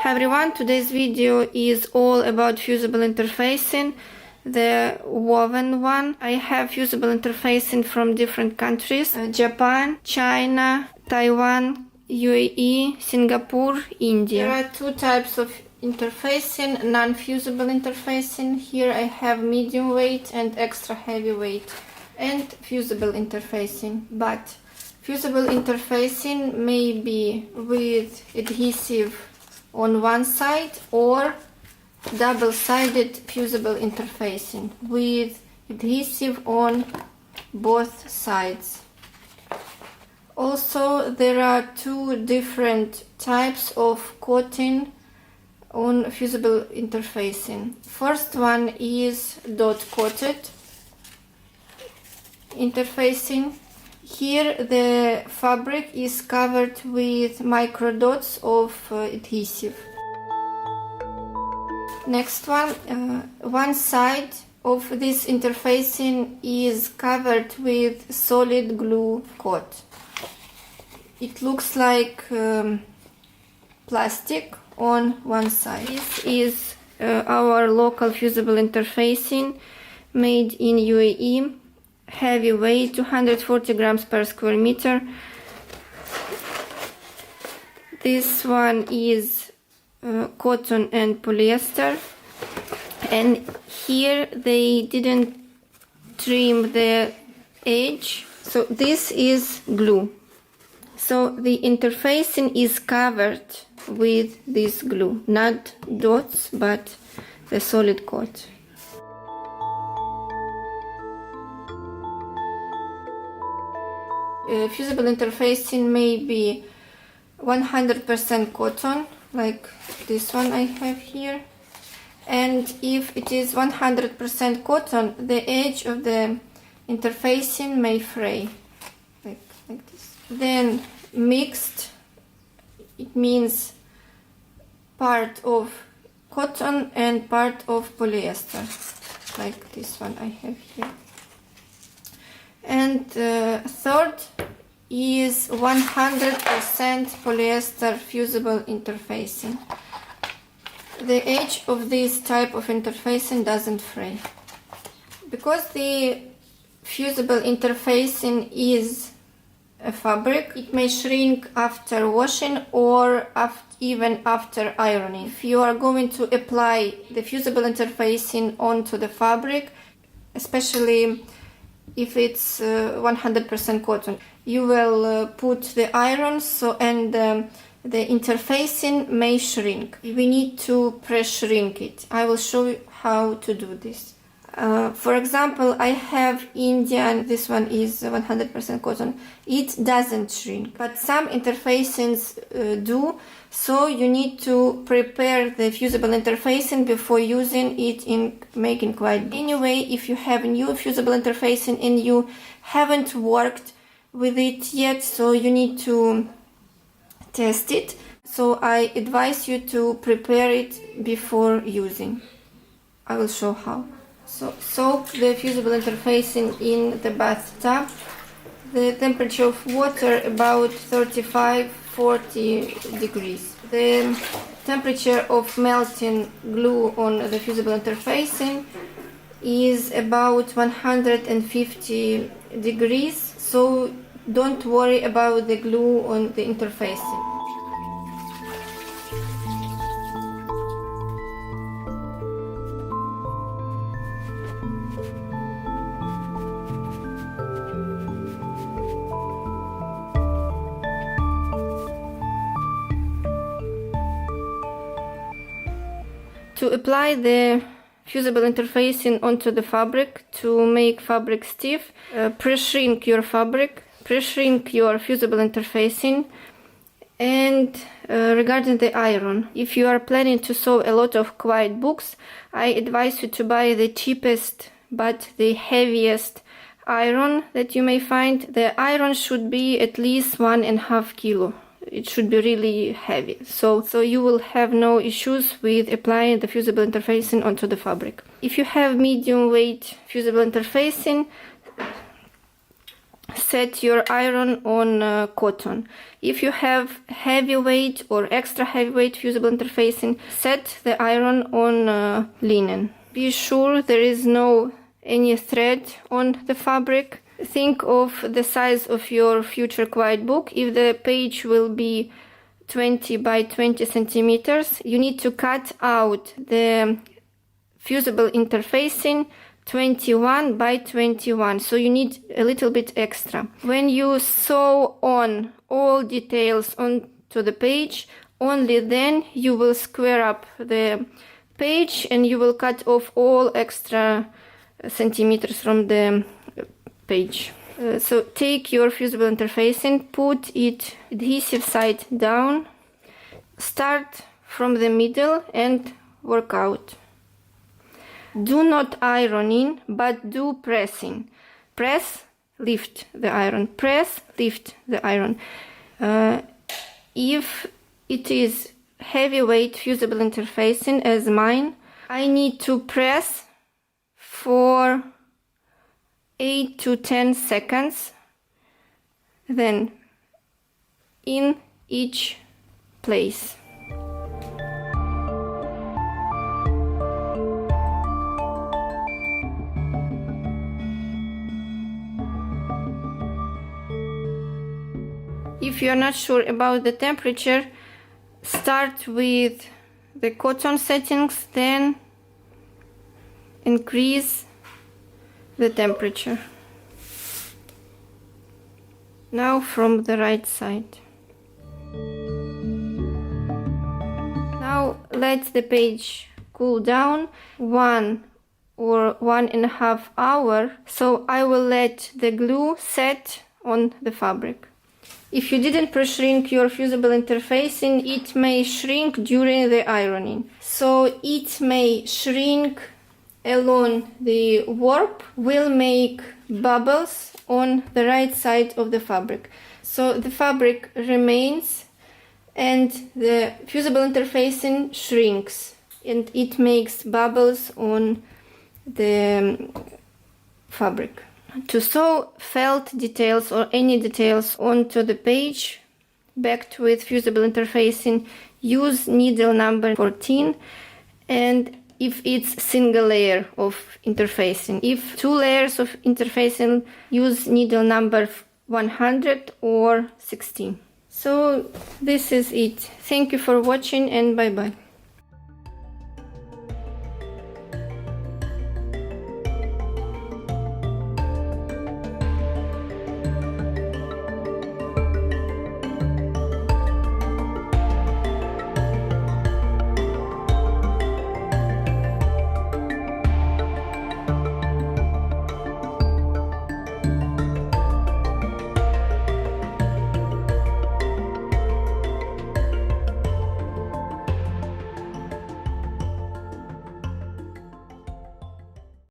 Hi everyone, today's video is all about fusible interfacing, the woven one. I have fusible interfacing from different countries: Japan, China, Taiwan, UAE, Singapore, India. There are two types of interfacing: non-fusible interfacing. Here I have medium weight and extra heavy weight, and fusible interfacing. But fusible interfacing may be with adhesive on one side or double-sided fusible interfacing with adhesive on both sides. Also, there are two different types of coating on fusible interfacing. First one is dot coated interfacing. Here the fabric is covered with microdots of adhesive. Next one side of this interfacing is covered with solid glue coat. It looks like plastic on one side. This is our local fusible interfacing made in UAE. Heavy weight, 240 grams per square meter. This one is cotton and polyester, and here they didn't trim the edge, so this is glue. So the interfacing is covered with this glue, not dots but the solid coat. Fusible interfacing may be 100% cotton, like this one I have here, and if it is 100% cotton, the edge of the interfacing may fray, like this. Then mixed, it means part of cotton and part of polyester, like this one I have here. And third is 100% polyester fusible interfacing. The edge of this type of interfacing doesn't fray. Because the fusible interfacing is a fabric, it may shrink after washing or even after ironing. If you are going to apply the fusible interfacing onto the fabric, especially if it's 100% cotton, you will put the iron, and the interfacing may shrink. We need to press shrink it. I will show you how to do this. For example, I have Indian, this one is 100% cotton. It doesn't shrink, but some interfacings do, so you need to prepare the fusible interfacing before using it in making quite. Anyway, if you have new fusible interfacing and you haven't worked with it yet, so you need to test it. So I advise you to prepare it before using. I will show how. So soak the fusible interfacing in the bathtub. The temperature of water about 35-40 degrees. The temperature of melting glue on the fusible interfacing is about 150 degrees, so don't worry about the glue on the interfacing. To apply the fusible interfacing onto the fabric to make fabric stiff, pre-shrink your fabric, pre-shrink your fusible interfacing. And regarding the iron, if you are planning to sew a lot of quiet books, I advise you to buy the cheapest but the heaviest iron that you may find. The iron should be at least 1.5 kilo. It should be really heavy, so you will have no issues with applying the fusible interfacing onto the fabric. If you have medium weight fusible interfacing, set your iron on cotton. If you have heavyweight or extra heavyweight fusible interfacing, set the iron on linen. Be sure there is no any thread on the fabric. Think of the size of your future quiet book. If the page will be 20 by 20 centimeters, you need to cut out the fusible interfacing 21 by 21, so you need a little bit extra. When you sew on all details onto the page, only then you will square up the page and you will cut off all extra centimeters from the page. So take your fusible interfacing, put it adhesive side down, start from the middle and work out. Do not iron in, but do pressing. Press, lift the iron. Press, lift the iron. If it is heavyweight fusible interfacing as mine, I need to press for 8 to 10 seconds, then in each place. If you are not sure about the temperature, start with the cotton settings, then increase the temperature. Now from the right side. Now let the page cool down 1 or 1.5 hours, so I will let the glue set on the fabric. If you didn't pre-shrink your fusible interfacing, it may shrink during the ironing. So it may shrink along the warp, will make bubbles on the right side of the fabric. So the fabric remains and the fusible interfacing shrinks and it makes bubbles on the fabric. To sew felt details or any details onto the page backed with fusible interfacing, use needle number 14, and if it's single layer of interfacing. If 2 layers of interfacing, use needle number 100 or 16. So this is it. Thank you for watching and bye bye.